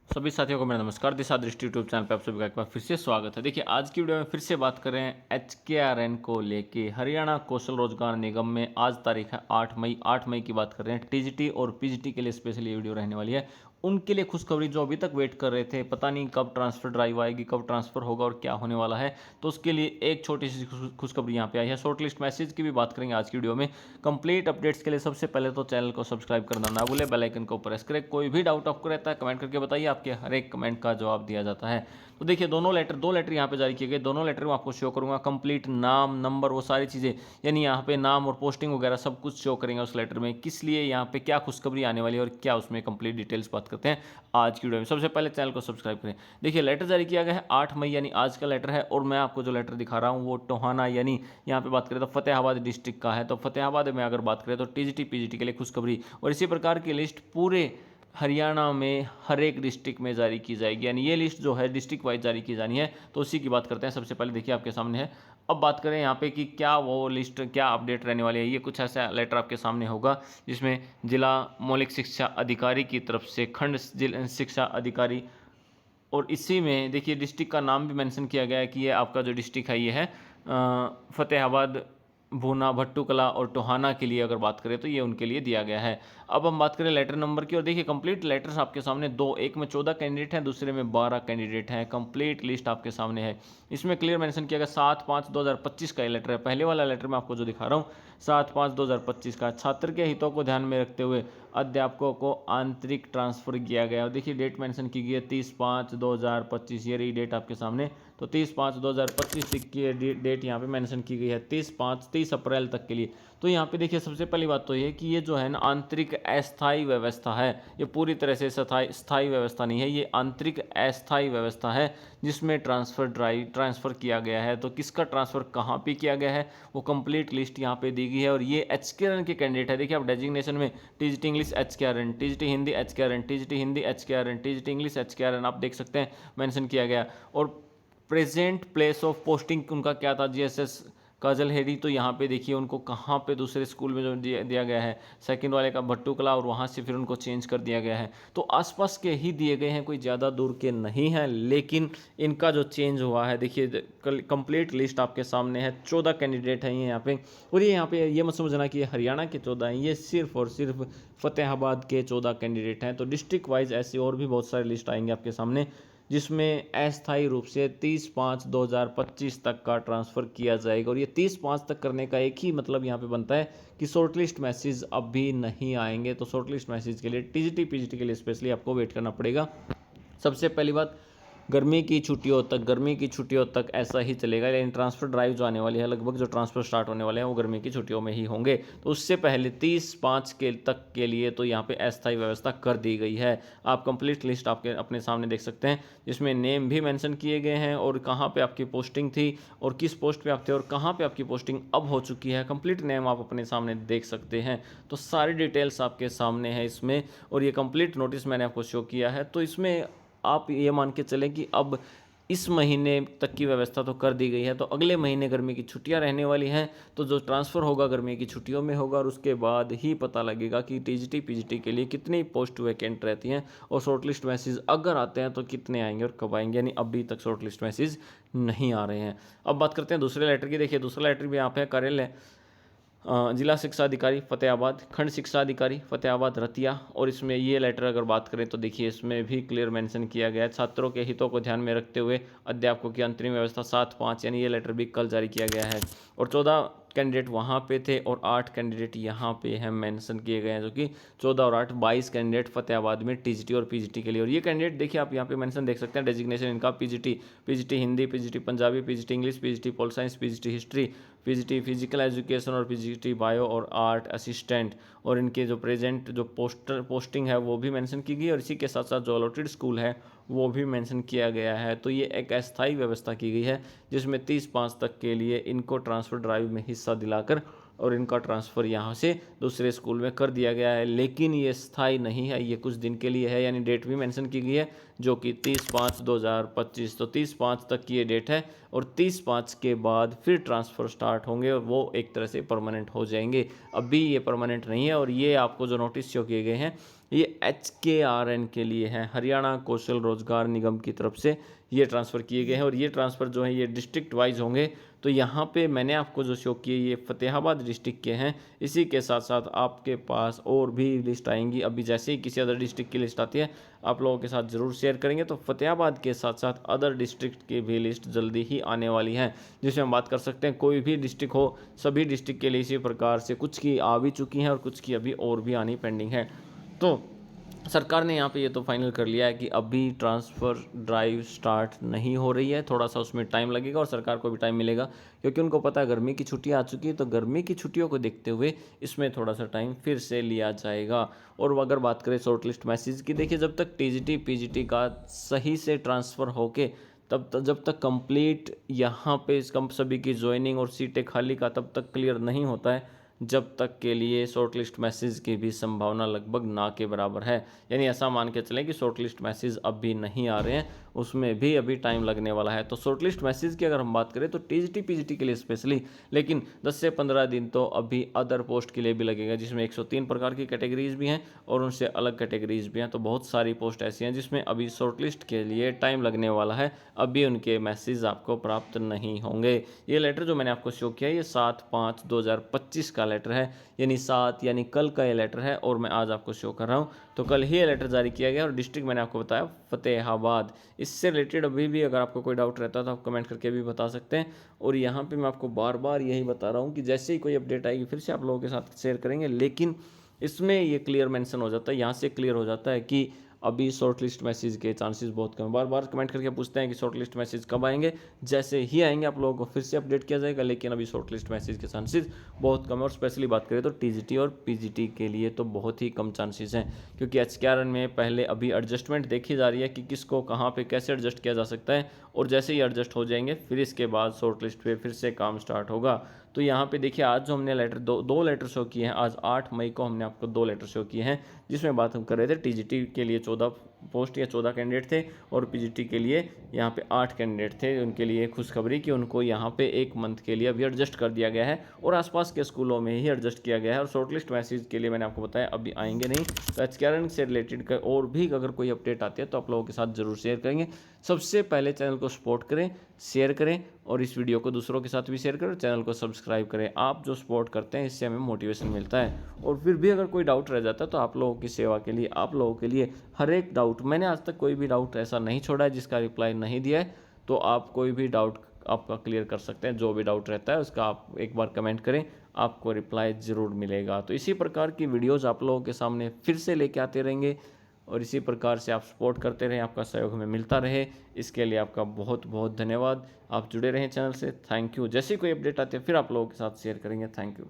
सभी साथियों को मेरा नमस्कार। दिशा दृष्टि यूट्यूब चैनल पे आप सभी का एक बार फिर से स्वागत है। देखिए, आज की वीडियो में फिर से बात करें HKRN को लेके। हरियाणा कौशल रोजगार निगम में आज तारीख है 8 मई। 8 मई की बात कर रहे हैं। टीजीटी और पीजीटी के लिए स्पेशली ये वीडियो रहने वाली है। उनके लिए खुशखबरी, जो अभी तक वेट कर रहे थे, पता नहीं कब ट्रांसफर ड्राइव आएगी, कब ट्रांसफर होगा और क्या होने वाला है, तो उसके लिए एक छोटी सी खुशखबरी यहाँ पे आई है। शॉर्ट लिस्ट मैसेज की भी बात करेंगे आज की वीडियो में। कंप्लीट अपडेट्स के लिए सबसे पहले तो चैनल को सब्सक्राइब करना ना भूले, बेल आइकन को प्रेस करें। कोई भी डाउट आपको रहता है कमेंट करके बताइए, आपके हर एक कमेंट का जवाब दिया जाता है। तो देखिए, दो लेटर यहाँ पे जारी किए गए। दोनों लेटर में आपको शो करूंगा कंप्लीट नाम, नंबर, वो सारी चीज़ें, यानी यहाँ पे नाम और पोस्टिंग वगैरह सब कुछ शो करेंगे उस लेटर में। किस लिए यहाँ पे क्या खुशखबरी आने वाली है और क्या उसमें कंप्लीट डिटेल्स बात करते हैं आज की वीडियो में। सबसे पहले चैनल को सब्सक्राइब करें। देखिए, लेटर जारी किया गया है 8 मई, यानी आज का लेटर है। और मैं आपको जो लेटर दिखा रहा हूँ वो टोहाना, यानी यहाँ पे बात करें तो फतेहाबाद डिस्ट्रिक्ट का है। तो फतेहाबाद में अगर बात करें तो टीजीटी पीजीटी के लिए खुशखबरी, और इसी प्रकार की लिस्ट पूरे हरियाणा में हर एक डिस्ट्रिक्ट में जारी की जाएगी। यानी ये लिस्ट जो है डिस्ट्रिक्ट वाइज जारी की जानी है। तो उसी की बात करते हैं। सबसे पहले देखिए आपके सामने है। अब बात करें यहाँ पे कि क्या वो लिस्ट, क्या अपडेट रहने वाली है। ये कुछ ऐसा लेटर आपके सामने होगा जिसमें जिला मौलिक शिक्षा अधिकारी की तरफ से खंड शिक्षा अधिकारी, और इसी में देखिए डिस्ट्रिक्ट का नाम भी मेंशन किया गया है कि ये आपका जो डिस्ट्रिक्ट है ये है फतेहाबाद, भूना, भट्टूकला और टोहाना के लिए अगर बात करें तो ये उनके लिए दिया गया है। अब हम बात करें लेटर नंबर की, और देखिए कंप्लीट लेटर्स आपके सामने दो, एक में 14 कैंडिडेट हैं, दूसरे में 12 कैंडिडेट हैं। कंप्लीट लिस्ट आपके सामने है। इसमें क्लियर मेंशन किया गया 7/5/2025 का ये लेटर है। पहले वाला लेटर मैं आपको जो दिखा रहा हूँ 7/5/2025 का। छात्र के हितों को ध्यान में रखते हुए अध्यापकों को आंतरिक ट्रांसफर किया गया। और देखिए डेट मेंशन की गई है 30/5/2025, ये रही डेट आपके सामने। तो 30/5/2025 की डेट यहाँ पे मेंशन की गई है, 30 अप्रैल तक के लिए। तो यहाँ पे देखिए सबसे पहली बात तो ये कि ये जो है ना आंतरिक अस्थायी व्यवस्था है। ये पूरी तरह से स्थायी व्यवस्था नहीं है, ये आंतरिक अस्थायी व्यवस्था है जिसमें ट्रांसफ़र किया गया है। तो किसका ट्रांसफ़र कहाँ पे किया गया है वो कंप्लीट लिस्ट यहाँ पे दी गई है। और ये HKRN के कैंडिडेट है। देखिए आप डेजिग्नेशन में TGT English HKRN, TGT Hindi HKRN, TGT Hindi HKRN, TGT English HKRN आप देख सकते हैं मेंशन किया गया। और प्रेजेंट प्लेस ऑफ पोस्टिंग उनका क्या था, GSS काजलहेड़ी। तो यहाँ पे देखिए उनको कहाँ पे दूसरे स्कूल में जो दिया गया है, सेकंड वाले का भट्टूकला, और वहाँ से फिर उनको चेंज कर दिया गया है। तो आसपास के ही दिए गए हैं, कोई ज़्यादा दूर के नहीं हैं, लेकिन इनका जो चेंज हुआ है देखिए कंप्लीट लिस्ट आपके सामने है। 14 कैंडिडेट हैं ये यहाँ पे। और ये यहाँ पे ये मत समझना कि ये हरियाणा के 14 हैं, ये सिर्फ और सिर्फ फतेहाबाद के 14 कैंडिडेट हैं। तो डिस्ट्रिक्ट वाइज ऐसी और भी बहुत सारी लिस्ट आएंगे आपके सामने, जिसमें अस्थायी रूप से 30/5/2025 तक का ट्रांसफ़र किया जाएगा। और ये 30/5 तक करने का एक ही मतलब यहाँ पे बनता है कि शॉर्टलिस्ट मैसेज अभी नहीं आएंगे। तो शॉर्टलिस्ट मैसेज के लिए टीजीटी पीजीटी के लिए स्पेशली आपको वेट करना पड़ेगा। सबसे पहली बात, गर्मी की छुट्टियों तक ऐसा ही चलेगा। लेकिन ट्रांसफ़र ड्राइव जो आने वाली है, लगभग जो ट्रांसफ़र स्टार्ट होने वाले हैं वो गर्मी की छुट्टियों में ही होंगे। तो उससे पहले 30/5 के तक के लिए तो यहाँ पे अस्थायी व्यवस्था कर दी गई है। आप कंप्लीट लिस्ट आपके अपने सामने देख सकते हैं, जिसमें नेम भी मेंशन किए गए हैं और कहाँ पे आपकी पोस्टिंग थी और किस पोस्ट पे आप थे और कहाँ पे आपकी पोस्टिंग अब हो चुकी है। कंप्लीट नेम आप अपने सामने देख सकते हैं। तो सारी डिटेल्स आपके सामने है इसमें। और ये कंप्लीट नोटिस मैंने आपको शो किया है। तो इसमें आप ये मान के चलें कि अब इस महीने तक की व्यवस्था तो कर दी गई है। तो अगले महीने गर्मी की छुट्टियां रहने वाली हैं। तो जो ट्रांसफ़र होगा गर्मी की छुट्टियों में होगा, और उसके बाद ही पता लगेगा कि टीजीटी पीजीटी के लिए कितनी पोस्ट वैकेंट रहती हैं और शॉर्टलिस्ट मैसेज अगर आते हैं तो कितने आएंगे और कब आएंगे। यानी अभी तक शॉर्टलिस्ट मैसेज नहीं आ रहे हैं। अब बात करते हैं दूसरे लेटर की। देखिए दूसरा लेटर भी यहाँ पे कार्यालय जिला शिक्षा अधिकारी फतेहाबाद, खंड शिक्षा अधिकारी फतेहाबाद रतिया। और इसमें ये लेटर अगर बात करें तो देखिए इसमें भी क्लियर मेंशन किया गया है, छात्रों के हितों को ध्यान में रखते हुए अध्यापकों की अंतरिम व्यवस्था 7/5, यानी ये लेटर भी कल जारी किया गया है। और 14 कैंडिडेट वहाँ पे थे और 8 कैंडिडेट यहाँ पे हैं मेंशन किए गए हैं, जो कि 14 और 8 22 कैंडिडेट फतेहाबाद में टीजीटी और पीजीटी के लिए। और ये कैंडिडेट देखिए आप यहाँ पे मेंशन देख सकते हैं, डेजिग्नेशन इनका PGT Hindi, PGT Punjabi, PGT English, PGT pol science, PGT history, PGT physical education और पीजीटी बायो और आर्ट असिस्टेंट। और इनके जो प्रेजेंट जो पोस्टिंग है वो भी मेंशन की गई, और इसी के साथ साथ जो अलॉटेड स्कूल है वो भी मेंशन किया गया है। तो ये एक अस्थायी व्यवस्था की गई है जिसमें 30/5 तक के लिए इनको ट्रांसफ़र ड्राइव में हिस्सा दिलाकर और इनका ट्रांसफ़र यहाँ से दूसरे स्कूल में कर दिया गया है। लेकिन ये स्थायी नहीं है, ये कुछ दिन के लिए है। यानी डेट भी मेंशन की गई है जो कि 30/5/2025। तो 30/5 तक की ये डेट है और 30/5 के बाद फिर ट्रांसफ़र स्टार्ट होंगे और वो एक तरह से परमानेंट हो जाएंगे। अभी ये परमानेंट नहीं है और ये आपको जो नोटिस शो किए गए हैं ये HKRN के लिए हैं, हरियाणा कौशल रोजगार निगम की तरफ से ये ट्रांसफ़र किए गए हैं और ये ट्रांसफ़र जो है ये डिस्ट्रिक्ट वाइज होंगे। तो यहाँ पे मैंने आपको जो शो किए ये फतेहाबाद डिस्ट्रिक्ट के हैं। इसी के साथ साथ आपके पास और भी लिस्ट आएंगी, अभी जैसे ही किसी अदर डिस्ट्रिक्ट की लिस्ट आती है आप लोगों के साथ ज़रूर शेयर करेंगे। तो फतेहाबाद के साथ साथ अदर डिस्ट्रिक्ट की भी लिस्ट जल्दी ही आने वाली है, जिसमें हम बात कर सकते हैं कोई भी डिस्ट्रिक्ट हो, सभी डिस्ट्रिक्ट के लिए इसी प्रकार से कुछ की आ भी चुकी हैं और कुछ की अभी और भी आनी पेंडिंग है। तो सरकार ने यहाँ पे ये तो फाइनल कर लिया है कि अभी ट्रांसफ़र ड्राइव स्टार्ट नहीं हो रही है, थोड़ा सा उसमें टाइम लगेगा और सरकार को भी टाइम मिलेगा क्योंकि उनको पता है गर्मी की छुट्टियाँ आ चुकी है। तो गर्मी की छुट्टियों को देखते हुए इसमें थोड़ा सा टाइम फिर से लिया जाएगा। और अगर बात करें शॉर्ट लिस्ट मैसेज की, देखिए जब तक TGT PGT का सही से ट्रांसफ़र होके तब तक जब तक कंप्लीट यहाँ पे इस सभी की ज्वाइनिंग और सीटें खाली का तब तक क्लियर नहीं होता है, जब तक के लिए शॉर्ट लिस्ट मैसेज की भी संभावना लगभग ना के बराबर है। यानी ऐसा मान के चलें कि शॉर्ट लिस्ट मैसेज अभी नहीं आ रहे हैं, उसमें भी अभी टाइम लगने वाला है। तो शॉर्ट लिस्ट मैसेज की अगर हम बात करें तो TGT PGT के लिए स्पेशली, लेकिन 10 से 15 दिन तो अभी अदर पोस्ट के लिए भी लगेगा, जिसमें 103 प्रकार की कैटेगरीज भी हैं और उनसे अलग कैटेगरीज भी हैं। तो बहुत सारी पोस्ट ऐसी हैं जिसमें अभी शॉर्ट लिस्ट के लिए टाइम लगने वाला है, अभी उनके मैसेज आपको प्राप्त नहीं होंगे। ये लेटर जो मैंने आपको शो किया ये 7/5/2025 का लेटर है, यानी 7 यानी कल का ये लेटर है और मैं आज आपको शो कर रहा हूँ। तो कल ही ये लेटर जारी किया गया और डिस्ट्रिक्ट मैंने आपको बताया फतेहाबाद। इससे रिलेटेड अभी भी अगर आपको कोई डाउट रहता है तो आप कमेंट करके भी बता सकते हैं। और यहाँ पे मैं आपको बार बार यही बता रहा हूँ कि जैसे ही कोई अपडेट आएगी फिर से आप लोगों के साथ शेयर करेंगे, लेकिन इसमें ये क्लियर मेंशन हो जाता है, यहाँ से क्लियर हो जाता है कि अभी शॉर्ट लिस्ट मैसेज के चांसेस बहुत कम है। बार बार कमेंट करके पूछते हैं कि शॉर्ट लिस्ट मैसेज कब आएंगे, जैसे ही आएंगे आप लोगों को फिर से अपडेट किया जाएगा, लेकिन अभी शॉर्ट लिस्ट मैसेज के चांसेस बहुत कम है। और स्पेशली बात करें तो TGT और PGT के लिए तो बहुत ही कम चांसेस हैं, क्योंकि HKRN में पहले अभी एडजस्टमेंट देखी जा रही है कि किसको कहाँ पे कैसे एडजस्ट किया जा सकता है, और जैसे ही एडजस्ट हो जाएंगे फिर इसके बाद शॉर्ट लिस्ट पे फिर से काम स्टार्ट होगा। तो यहाँ पे देखिए आज जो हमने लेटर दो लेटर शो किए हैं, आज 8 मई को हमने आपको 2 लेटर शो किए हैं, जिसमें बात हम कर रहे थे TGT के लिए 14 पोस्ट या 14 कैंडिडेट थे और PGT के लिए यहाँ पे 8 कैंडिडेट थे। उनके लिए खुशखबरी कि उनको यहाँ पे 1 मंथ के लिए अभी एडजस्ट कर दिया गया है और आसपास के स्कूलों में ही एडजस्ट किया गया है। और शॉर्ट लिस्ट मैसेज के लिए मैंने आपको बताया अभी आएंगे नहीं। तो HKRN से रिलेटेड और भी अगर कोई अपडेट आती है तो आप लोगों के साथ जरूर शेयर करेंगे। सबसे पहले चैनल को सपोर्ट करें, शेयर करें और इस वीडियो को दूसरों के साथ भी शेयर करें और चैनल को सब्सक्राइब करें। आप जो सपोर्ट करते हैं इससे हमें मोटिवेशन मिलता है। और फिर भी अगर कोई डाउट रह जाता है तो आप लोगों की सेवा के लिए, आप लोगों के लिए हर एक डाउट, मैंने आज तक कोई भी डाउट ऐसा नहीं छोड़ा है जिसका रिप्लाई नहीं दिया है। तो आप कोई भी डाउट आपका क्लियर कर सकते हैं, जो भी डाउट रहता है उसका आप एक बार कमेंट करें, आपको रिप्लाई ज़रूर मिलेगा। तो इसी प्रकार की वीडियोज़ आप लोगों के सामने फिर से लेके आते रहेंगे और इसी प्रकार से आप सपोर्ट करते रहें, आपका सहयोग हमें मिलता रहे, इसके लिए आपका बहुत बहुत धन्यवाद। आप जुड़े रहें चैनल से, थैंक यू। जैसे कोई अपडेट आती है फिर आप लोगों के साथ शेयर करेंगे, थैंक यू।